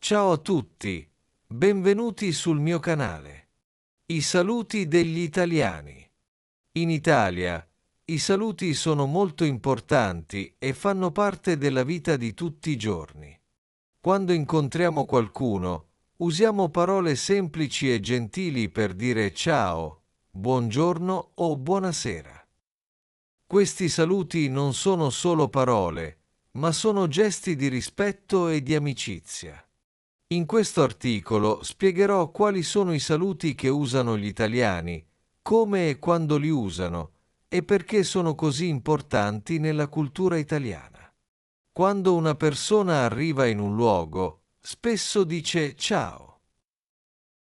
Ciao a tutti, benvenuti sul mio canale. I saluti degli italiani. In Italia, i saluti sono molto importanti e fanno parte della vita di tutti i giorni. Quando incontriamo qualcuno, usiamo parole semplici e gentili per dire ciao, buongiorno o buonasera. Questi saluti non sono solo parole, ma sono gesti di rispetto e di amicizia. In questo articolo spiegherò quali sono i saluti che usano gli italiani, come e quando li usano e perché sono così importanti nella cultura italiana. Quando una persona arriva in un luogo, spesso dice ciao.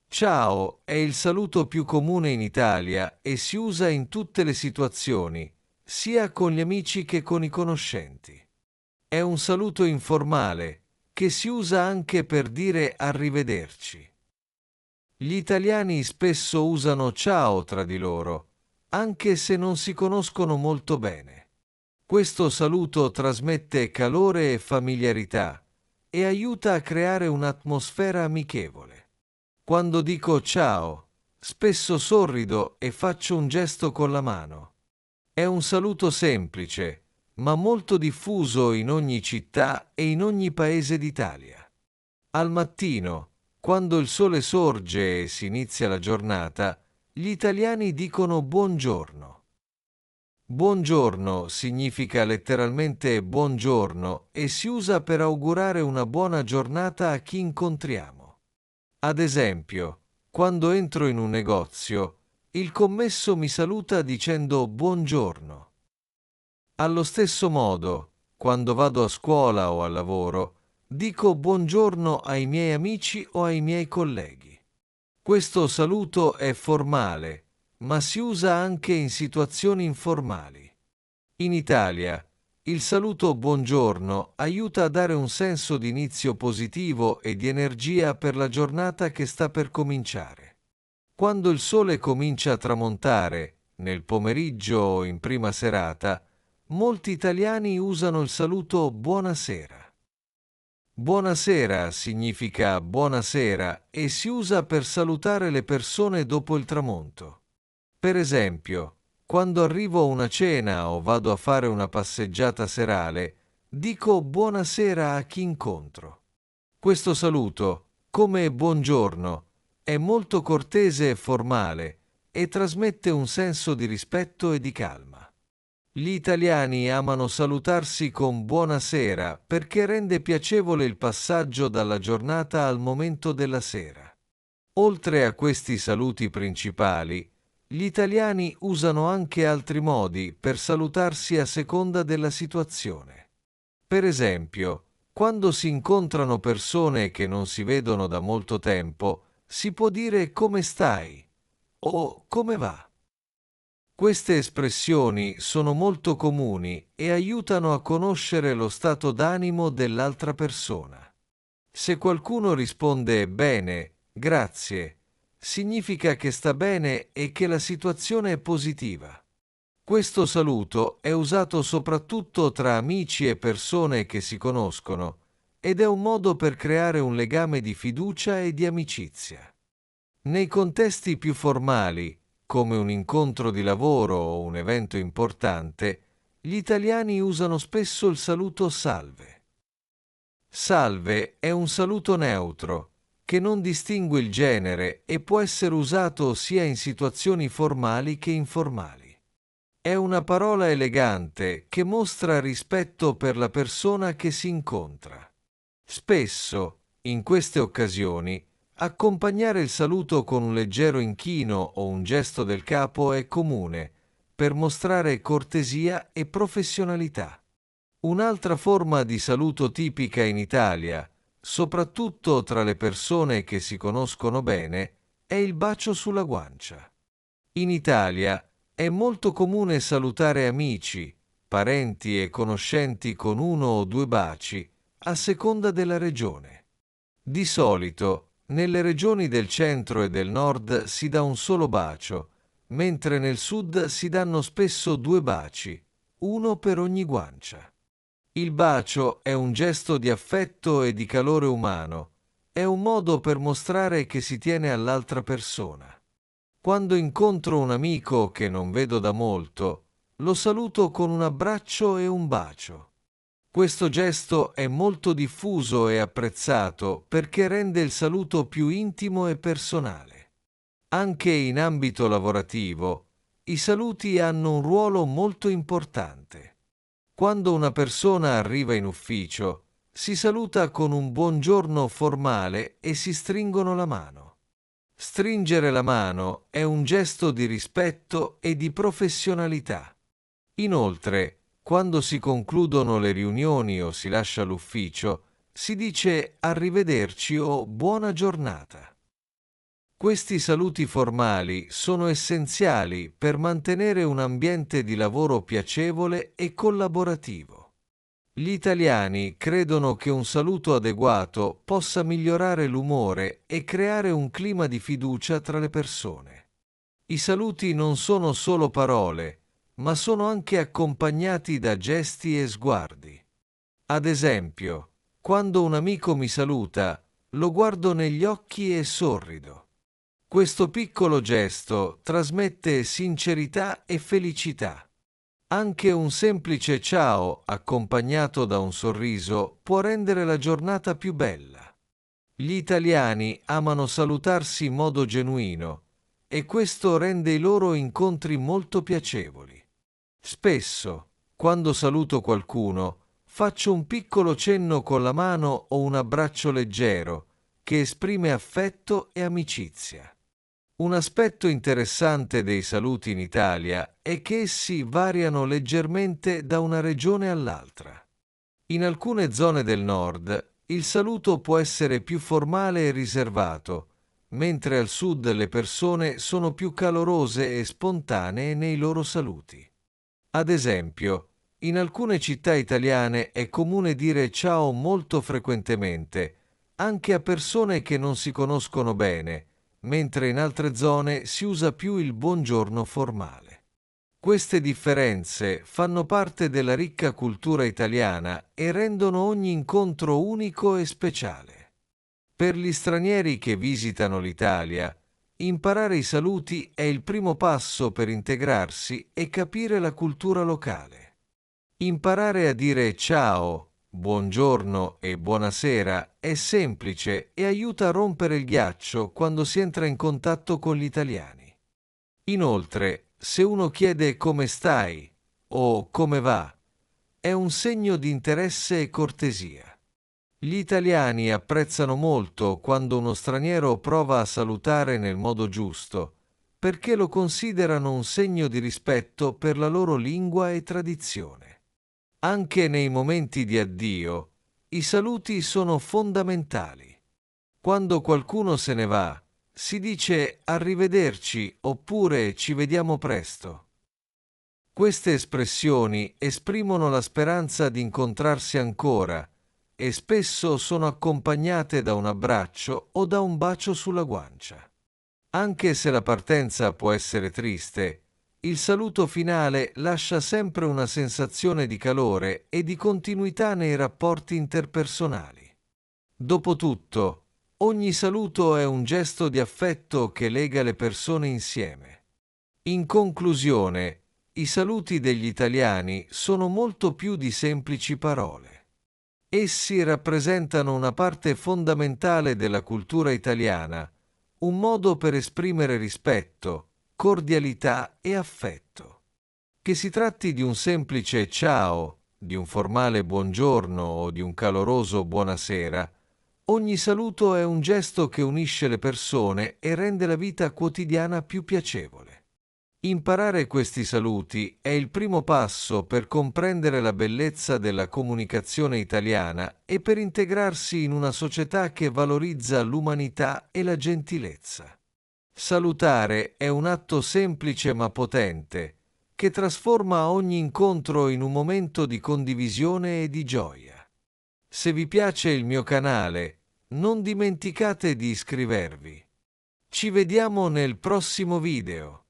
Ciao è il saluto più comune in Italia e si usa in tutte le situazioni, sia con gli amici che con i conoscenti. È un saluto informale, che si usa anche per dire arrivederci. Gli italiani spesso usano ciao tra di loro, anche se non si conoscono molto bene. Questo saluto trasmette calore e familiarità e aiuta a creare un'atmosfera amichevole. Quando dico ciao, spesso sorrido e faccio un gesto con la mano. È un saluto semplice, ma molto diffuso in ogni città e in ogni paese d'Italia. Al mattino, quando il sole sorge e si inizia la giornata, gli italiani dicono buongiorno. Buongiorno significa letteralmente buongiorno e si usa per augurare una buona giornata a chi incontriamo. Ad esempio, quando entro in un negozio, il commesso mi saluta dicendo buongiorno. Allo stesso modo, quando vado a scuola o al lavoro, dico buongiorno ai miei amici o ai miei colleghi. Questo saluto è formale, ma si usa anche in situazioni informali. In Italia, il saluto buongiorno aiuta a dare un senso di inizio positivo e di energia per la giornata che sta per cominciare. Quando il sole comincia a tramontare, nel pomeriggio o in prima serata, molti italiani usano il saluto buonasera. Buonasera significa buonasera e si usa per salutare le persone dopo il tramonto. Per esempio, quando arrivo a una cena o vado a fare una passeggiata serale, dico buonasera a chi incontro. Questo saluto, come buongiorno, è molto cortese e formale e trasmette un senso di rispetto e di calma. Gli italiani amano salutarsi con buonasera perché rende piacevole il passaggio dalla giornata al momento della sera. Oltre a questi saluti principali, gli italiani usano anche altri modi per salutarsi a seconda della situazione. Per esempio, quando si incontrano persone che non si vedono da molto tempo, si può dire come stai o come va. Queste espressioni sono molto comuni e aiutano a conoscere lo stato d'animo dell'altra persona. Se qualcuno risponde bene, grazie, significa che sta bene e che la situazione è positiva. Questo saluto è usato soprattutto tra amici e persone che si conoscono ed è un modo per creare un legame di fiducia e di amicizia. Nei contesti più formali, come un incontro di lavoro o un evento importante, gli italiani usano spesso il saluto salve. Salve è un saluto neutro, che non distingue il genere e può essere usato sia in situazioni formali che informali. È una parola elegante che mostra rispetto per la persona che si incontra. Spesso, in queste occasioni, accompagnare il saluto con un leggero inchino o un gesto del capo è comune, per mostrare cortesia e professionalità. Un'altra forma di saluto tipica in Italia, soprattutto tra le persone che si conoscono bene, è il bacio sulla guancia. In Italia è molto comune salutare amici, parenti e conoscenti con uno o due baci, a seconda della regione. Di solito, nelle regioni del centro e del nord si dà un solo bacio, mentre nel sud si danno spesso due baci, uno per ogni guancia. Il bacio è un gesto di affetto e di calore umano è un modo per mostrare che si tiene all'altra persona. Quando incontro un amico che non vedo da molto, lo saluto con un abbraccio e un bacio. Questo gesto è molto diffuso e apprezzato perché rende il saluto più intimo e personale. Anche in ambito lavorativo, i saluti hanno un ruolo molto importante. Quando una persona arriva in ufficio, si saluta con un buongiorno formale e si stringono la mano. Stringere la mano è un gesto di rispetto e di professionalità. Inoltre, quando si concludono le riunioni o si lascia l'ufficio, si dice arrivederci o buona giornata. Questi saluti formali sono essenziali per mantenere un ambiente di lavoro piacevole e collaborativo. Gli italiani credono che un saluto adeguato possa migliorare l'umore e creare un clima di fiducia tra le persone. I saluti non sono solo parole, ma sono anche accompagnati da gesti e sguardi. Ad esempio, quando un amico mi saluta, lo guardo negli occhi e sorrido. Questo piccolo gesto trasmette sincerità e felicità. Anche un semplice ciao accompagnato da un sorriso può rendere la giornata più bella. Gli italiani amano salutarsi in modo genuino e questo rende i loro incontri molto piacevoli. Spesso, quando saluto qualcuno, faccio un piccolo cenno con la mano o un abbraccio leggero che esprime affetto e amicizia. Un aspetto interessante dei saluti in Italia è che essi variano leggermente da una regione all'altra. In alcune zone del nord il saluto può essere più formale e riservato, mentre al sud le persone sono più calorose e spontanee nei loro saluti. Ad esempio, in alcune città italiane è comune dire ciao molto frequentemente, anche a persone che non si conoscono bene, mentre in altre zone si usa più il buongiorno formale. Queste differenze fanno parte della ricca cultura italiana e rendono ogni incontro unico e speciale. Per gli stranieri che visitano l'Italia, imparare i saluti è il primo passo per integrarsi e capire la cultura locale. Imparare a dire ciao, buongiorno e buonasera è semplice e aiuta a rompere il ghiaccio quando si entra in contatto con gli italiani. Inoltre, se uno chiede come stai o come va, è un segno di interesse e cortesia. Gli italiani apprezzano molto quando uno straniero prova a salutare nel modo giusto, perché lo considerano un segno di rispetto per la loro lingua e tradizione. Anche nei momenti di addio, i saluti sono fondamentali. Quando qualcuno se ne va, si dice arrivederci oppure ci vediamo presto. Queste espressioni esprimono la speranza di incontrarsi ancora e spesso sono accompagnate da un abbraccio o da un bacio sulla guancia. Anche se la partenza può essere triste, il saluto finale lascia sempre una sensazione di calore e di continuità nei rapporti interpersonali. Dopotutto, ogni saluto è un gesto di affetto che lega le persone insieme. In conclusione, i saluti degli italiani sono molto più di semplici parole. Essi rappresentano una parte fondamentale della cultura italiana, un modo per esprimere rispetto, cordialità e affetto. Che si tratti di un semplice ciao, di un formale buongiorno o di un caloroso buonasera, ogni saluto è un gesto che unisce le persone e rende la vita quotidiana più piacevole. Imparare questi saluti è il primo passo per comprendere la bellezza della comunicazione italiana e per integrarsi in una società che valorizza l'umanità e la gentilezza. Salutare è un atto semplice ma potente, che trasforma ogni incontro in un momento di condivisione e di gioia. Se vi piace il mio canale, non dimenticate di iscrivervi. Ci vediamo nel prossimo video.